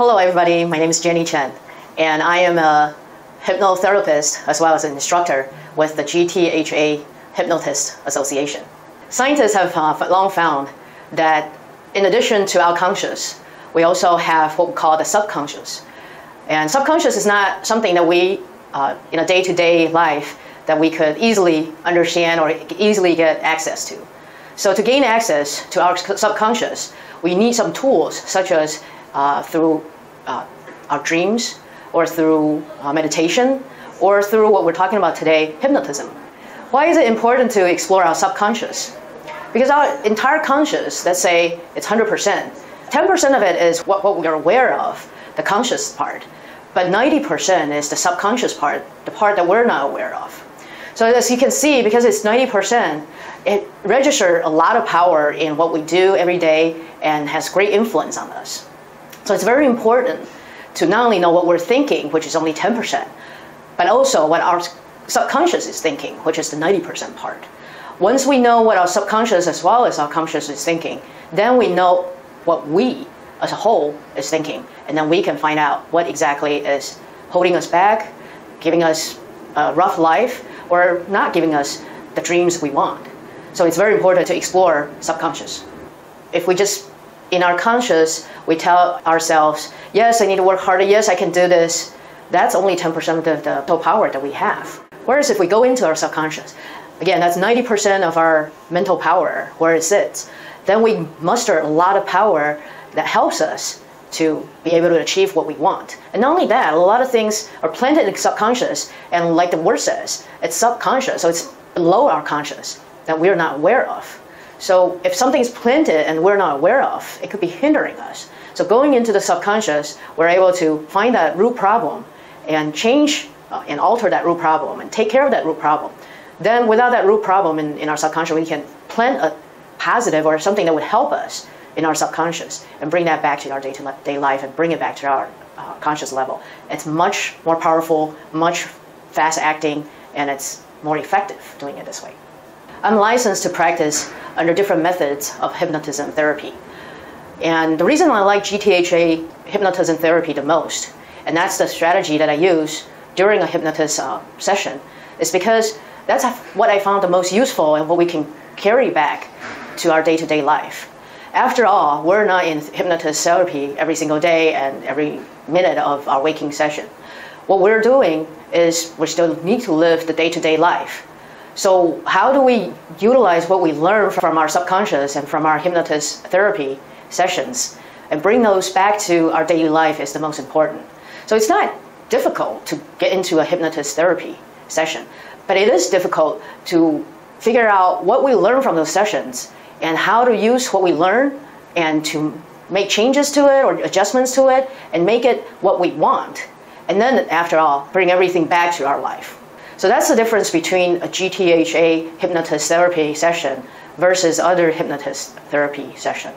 Hello everybody, my name is Jenny Chen, and I am a hypnotherapist as well as an instructor with the GTHA Hypnosis Association. Scientists have long found that in addition to our conscious, we also have what we call the subconscious. And subconscious is not something that we, in a day-to-day life, that we could easily understand or easily get access to. So to gain access to our subconscious, we need some tools such as through our dreams, or through meditation, or through what we're talking about today, hypnotism. Why is it important to explore our subconscious? Because our entire conscious, let's say it's 100%, 10% of it is what we're aware of, the conscious part, but 90% is the subconscious part, the part that we're not aware of. So as you can see, because it's 90%, it registers a lot of power in what we do every day and has great influence on us. So it's very important to not only know what we're thinking, which is only 10%, but also what our subconscious is thinking, which is the 90% part. Once we know what our subconscious as well as our conscious is thinking, then we know what we as a whole is thinking, and then we can find out what exactly is holding us back, giving us a rough life, or not giving us the dreams we want. So it's very important to explore subconscious. If we just, in our conscious, we tell ourselves, yes, I need to work harder, yes, I can do this, that's only 10% of the total power that we have. Whereas if we go into our subconscious, again, that's 90% of our mental power, where it sits, then we muster a lot of power that helps us to be able to achieve what we want. And not only that, a lot of things are planted in the subconscious, and like the word says, it's subconscious, so it's below our conscious that we're not aware of. So if something's planted and we're not aware of, it could be hindering us. So going into the subconscious, we're able to find that root problem and change and alter that root problem and take care of that root problem. Then without that root problem in our subconscious, we can plant a positive or something that would help us in our subconscious and bring that back to our day-to-day life and bring it back to our conscious level. It's much more powerful, much fast-acting, and it's more effective doing it this way. I'm licensed to practice under different methods of hypnotism therapy. And the reason I like GTHA hypnotism therapy the most, and that's the strategy that I use during a hypnosis session, is because that's what I found the most useful and what we can carry back to our day-to-day life. After all, we're not in hypnosis therapy every single day and every minute of our waking session. What we're doing is we still need to live the day-to-day life. So how do we utilize what we learn from our subconscious and from our hypnosis therapy sessions and bring those back to our daily life is the most important. So it's not difficult to get into a hypnosis therapy session, but it is difficult to figure out what we learn from those sessions and how to use what we learn and to make changes to it or adjustments to it and make it what we want. And then after all, bring everything back to our life. So that's the difference between a GTHA hypnosis therapy session versus other hypnosis therapy session.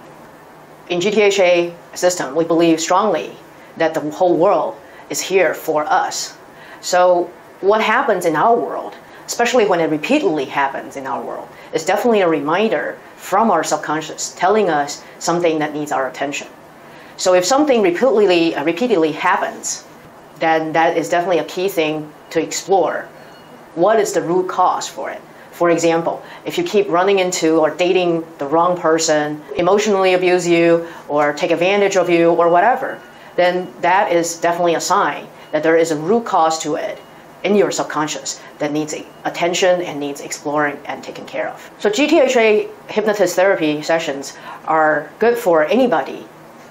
In GTHA system, we believe strongly that the whole world is here for us. So what happens in our world, especially when it repeatedly happens in our world, is definitely a reminder from our subconscious telling us something that needs our attention. So if something repeatedly happens, then that is definitely a key thing to explore. What is the root cause for it? For example, if you keep running into or dating the wrong person, emotionally abuse you or take advantage of you or whatever, then that is definitely a sign that there is a root cause to it in your subconscious that needs attention and needs exploring and taken care of. So GTHA hypnosis therapy sessions are good for anybody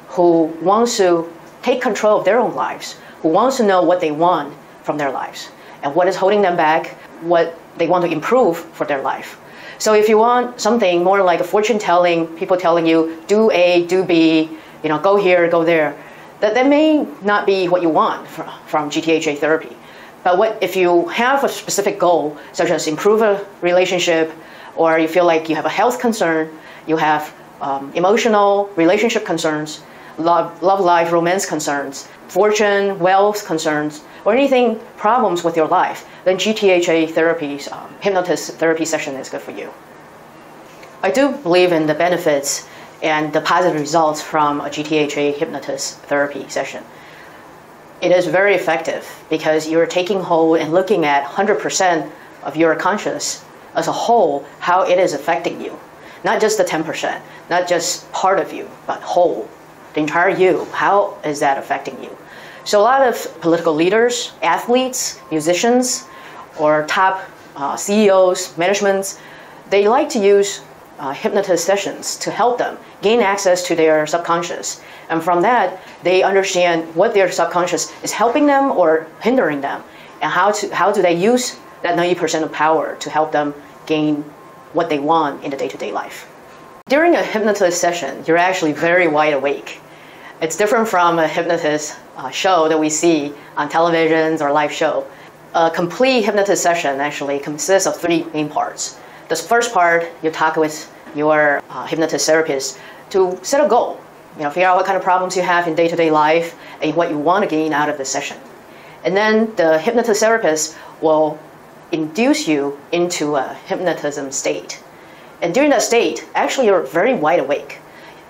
who wants to take control of their own lives, who wants to know what they want from their lives and what is holding them back, what they want to improve for their life. So if you want something more like a fortune telling, people telling you, do A, do B, go here, go there, that may not be what you want from GTHA therapy. But if you have a specific goal, such as improve a relationship, or you feel like you have a health concern, you have emotional relationship concerns, love life, romance concerns, fortune, wealth concerns, or anything problems with your life, then GTHA therapy, hypnosis therapy session is good for you. I do believe in the benefits and the positive results from a GTHA hypnosis therapy session. It is very effective because you're taking hold and looking at 100% of your conscious as a whole, how it is affecting you. Not just the 10%, not just part of you, but whole, the entire you. How is that affecting you? So a lot of political leaders, athletes, musicians, or top CEOs, managements, they like to use hypnosis sessions to help them gain access to their subconscious. And from that, they understand what their subconscious is helping them or hindering them, and how do they use that 90% of power to help them gain what they want in the day-to-day life. During a hypnosis session, you're actually very wide awake. It's different from a hypnosis show that we see on televisions or live show. A complete hypnosis session actually consists of 3 main parts. The first part, you talk with your hypnosis therapist to set a goal. Figure out what kind of problems you have in day-to-day life and what you want to gain out of the session. And then the hypnosis therapist will induce you into a hypnotism state. And during that state, actually you're very wide awake.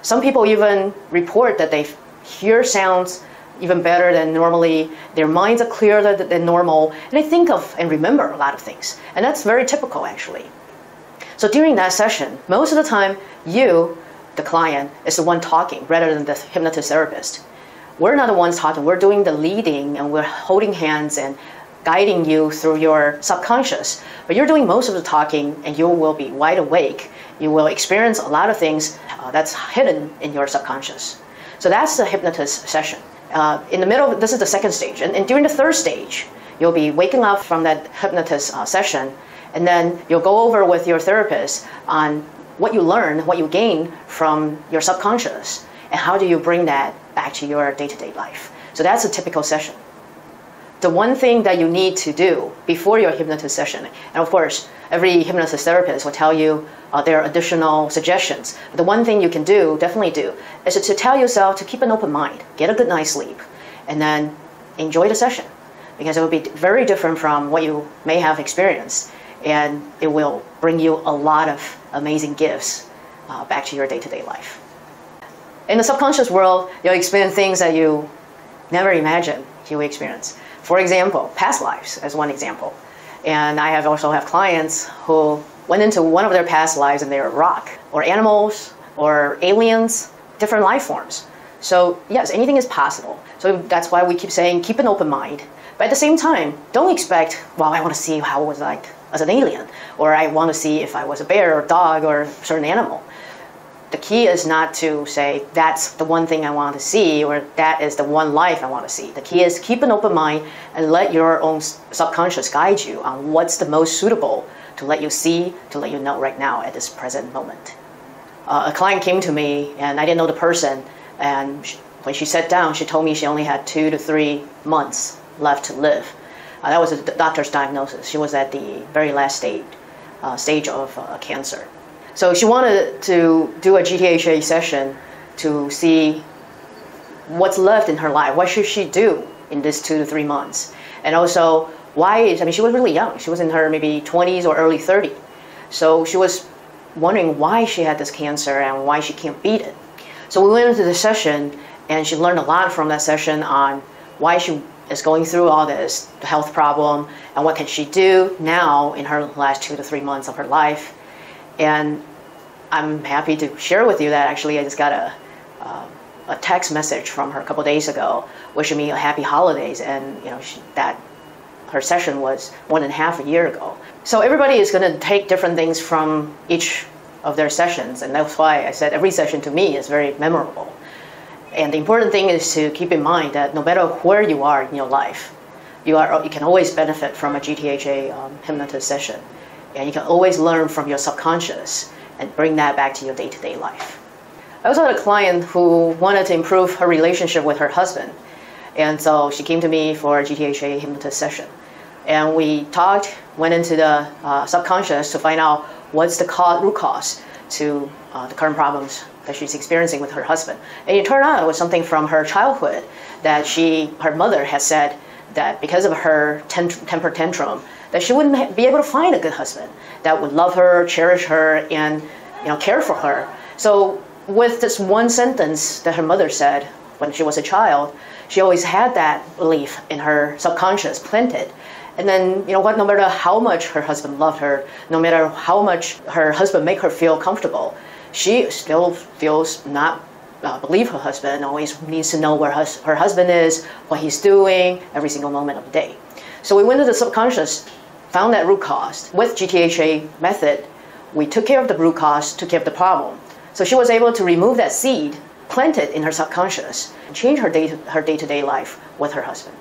Some people even report that they hear sounds even better than normally, their minds are clearer than normal, and they think of and remember a lot of things. And that's very typical actually. So during that session, most of the time, you, the client, is the one talking rather than the hypnosis therapist. We're not the ones talking, we're doing the leading and we're holding hands and guiding you through your subconscious. But you're doing most of the talking and you will be wide awake. You will experience a lot of things that's hidden in your subconscious. So that's the hypnosis session. In the middle, this is the second stage. And during the third stage, you'll be waking up from that hypnosis session, and then you'll go over with your therapist on what you learn, what you gain from your subconscious, and how do you bring that back to your day-to-day life. So that's a typical session. The one thing that you need to do before your hypnosis session, and of course, every hypnosis therapist will tell you there are additional suggestions. The one thing you can do, definitely do, is to tell yourself to keep an open mind, get a good night's sleep, and then enjoy the session. Because it will be very different from what you may have experienced, and it will bring you a lot of amazing gifts back to your day-to-day life. In the subconscious world, you'll experience things that you never imagined you will experience. For example, past lives as one example. And I also have clients who went into one of their past lives and they were rock, or animals, or aliens, different life forms. So yes, anything is possible. So that's why we keep saying, keep an open mind. But at the same time, don't expect, well, I want to see how it was like as an alien, or I want to see if I was a bear or a dog or a certain animal. The key is not to say, that's the one thing I want to see, or that is the one life I want to see. The key is keep an open mind and let your own subconscious guide you on what's the most suitable to let you see, to let you know right now at this present moment. A client came to me, and I didn't know the person, and when she sat down, she told me she only had 2 to 3 months left to live. That was a doctor's diagnosis. She was at the very last stage of cancer. So she wanted to do a GTHA session to see what's left in her life. What should she do in this 2 to 3 months? And also, she was really young. She was in her maybe 20s or early 30s. So she was wondering why she had this cancer and why she can't beat it. So we went into the session, and she learned a lot from that session on why she is going through all this, the health problem, and what can she do now in her last 2 to 3 months of her life. And I'm happy to share with you that actually I just got a text message from her a couple days ago wishing me a happy holidays, and her session was more than half a year ago. So everybody is going to take different things from each of their sessions, and that's why I said every session to me is very memorable. And the important thing is to keep in mind that no matter where you are in your life, you can always benefit from a GTHA hypnosis session. And you can always learn from your subconscious and bring that back to your day-to-day life. I also had a client who wanted to improve her relationship with her husband. And so she came to me for a GTHA hypnosis session. And we talked, went into the subconscious to find out what's the root cause to the current problems that she's experiencing with her husband. And it turned out it was something from her childhood that her mother had said that because of her temper tantrum, that she wouldn't be able to find a good husband that would love her, cherish her, and care for her. So with this one sentence that her mother said when she was a child, she always had that belief in her subconscious planted. And then, you know what, no matter how much her husband loved her, no matter how much her husband made her feel comfortable, she still feels not believe her husband, always needs to know where her husband is, what he's doing, every single moment of the day. So we went to the subconscious, found that root cause. With GTHA method, we took care of the root cause, took care of the problem. So she was able to remove that seed planted in her subconscious and change her day-to-day life with her husband.